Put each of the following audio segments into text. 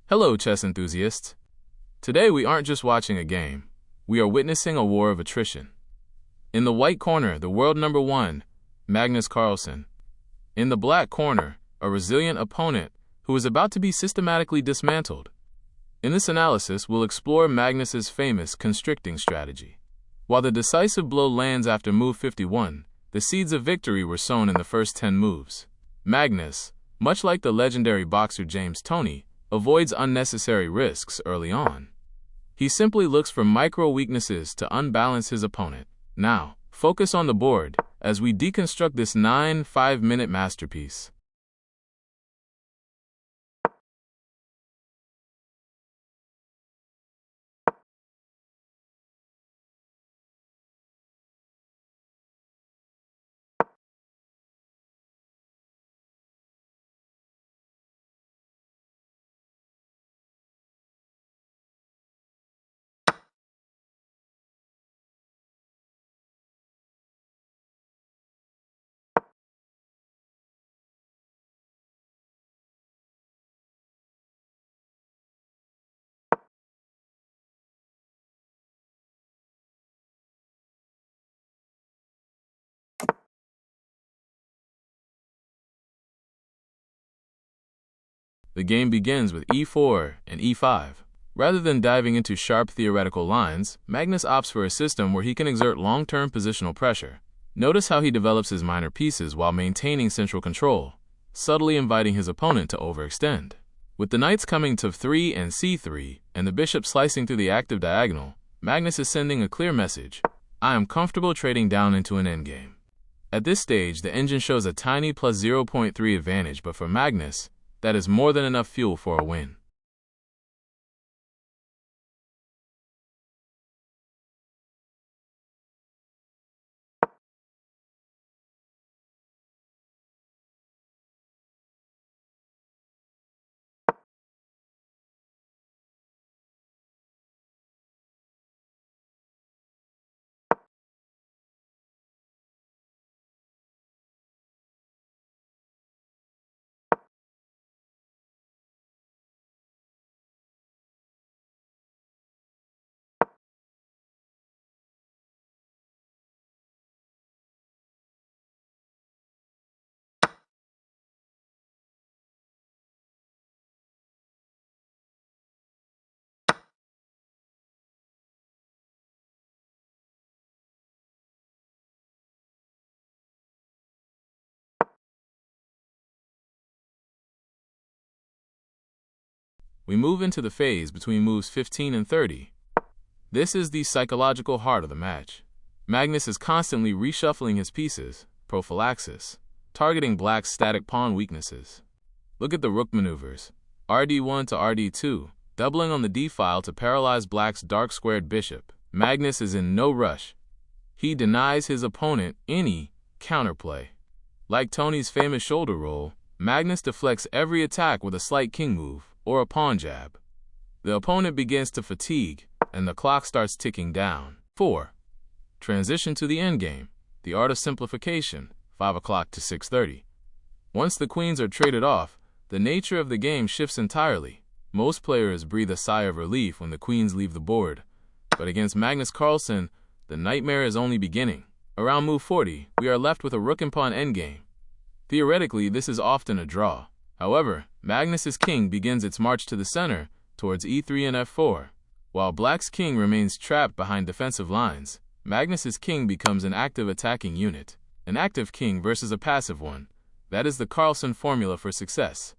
Hello, chess enthusiasts. Today we aren't just watching a game, we are witnessing a war of attrition. In the white corner, the world number one, Magnus Carlsen. In the black corner, a resilient opponent who is about to be systematically dismantled. In this analysis, we'll explore Magnus's famous constricting strategy. While the decisive blow lands after move 51, the seeds of victory were sown in the first 10 moves. Magnus, much like the legendary boxer James Toney, avoids unnecessary risks early on. He simply looks for micro weaknesses to unbalance his opponent. Now, focus on the board as we deconstruct this 5-minute masterpiece. The game begins with e4 and e5. Rather than diving into sharp theoretical lines, Magnus opts for a system where he can exert long-term positional pressure. Notice how he develops his minor pieces while maintaining central control, subtly inviting his opponent to overextend. With the knights coming to 3 and c3, and the bishop slicing through the active diagonal, Magnus is sending a clear message: I am comfortable trading down into an endgame. At this stage, the engine shows a tiny plus 0.3 advantage, but for Magnus, that is more than enough fuel for a win. We move into the phase between moves 15 and 30. This is the psychological heart of the match. Magnus is constantly reshuffling his pieces, prophylaxis, targeting black's static pawn weaknesses. Look at the rook maneuvers, rd1 to rd2, doubling on the d-file to paralyze black's dark-squared bishop. Magnus is in no rush. He denies his opponent any counterplay. Like Toney's famous shoulder roll, Magnus deflects every attack with a slight king move or a pawn jab. The opponent begins to fatigue, and the clock starts ticking down. 4. Transition to the endgame, the art of simplification, 5 o'clock to 6:30. Once the queens are traded off, the nature of the game shifts entirely. Most players breathe a sigh of relief when the queens leave the board, but against Magnus Carlsen, the nightmare is only beginning. Around move 40, we are left with a rook and pawn endgame. Theoretically, this is often a draw. However, Magnus's king begins its march to the center towards e3 and f4. While black's king remains trapped behind defensive lines, Magnus's king becomes an active attacking unit. An active king versus a passive one. That is the Carlsen formula for success.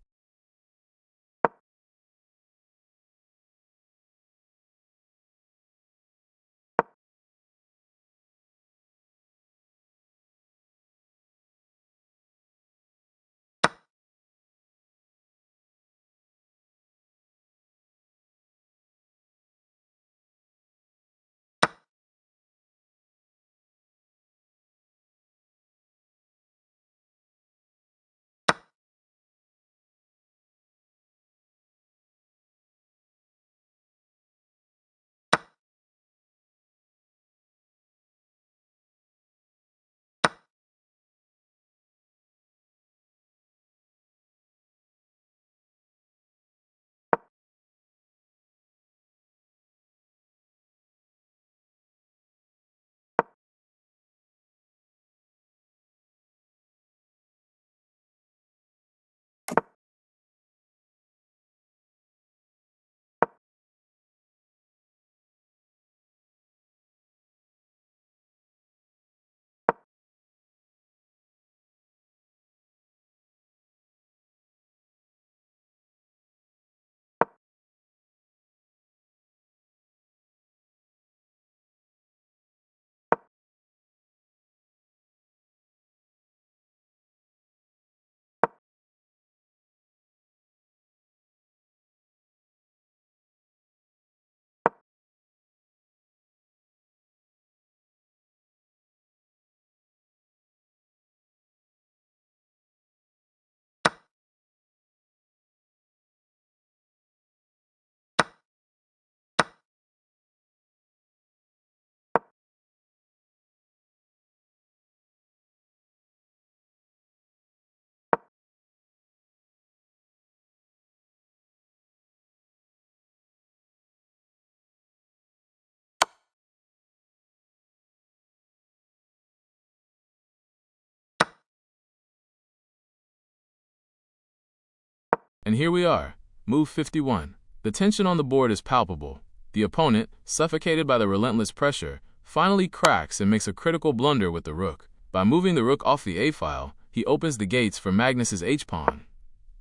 And here we are, move 51. The tension on the board is palpable. The opponent, suffocated by the relentless pressure, finally cracks and makes a critical blunder with the rook. By moving the rook off the a-file, he opens the gates for Magnus's h-pawn.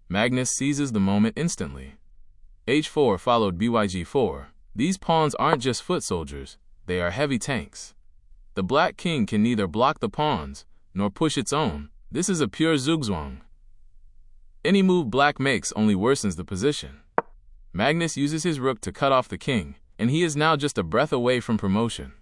Magnus seizes the moment instantly. h4 followed byg4. These pawns aren't just foot soldiers, they are heavy tanks. The black king can neither block the pawns, nor push its own. This is a pure zugzwang. Any move black makes only worsens the position. Magnus uses his rook to cut off the king, and he is now just a breath away from promotion.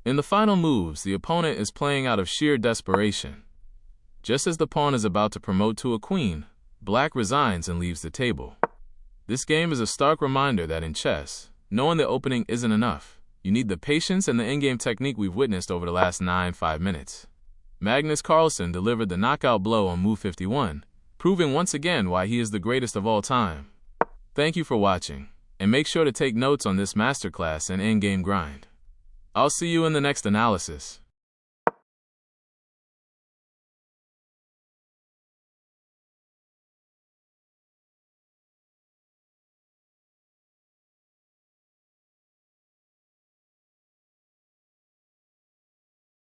In the final moves, the opponent is playing out of sheer desperation. Just as the pawn is about to promote to a queen, black resigns and leaves the table. This game is a stark reminder that in chess, knowing the opening isn't enough. You need the patience and the in-game technique we've witnessed over the last 5 minutes. Magnus Carlsen delivered the knockout blow on move 51, proving once again why he is the greatest of all time. Thank you for watching, and make sure to take notes on this masterclass and in-game grind. I'll see you in the next analysis.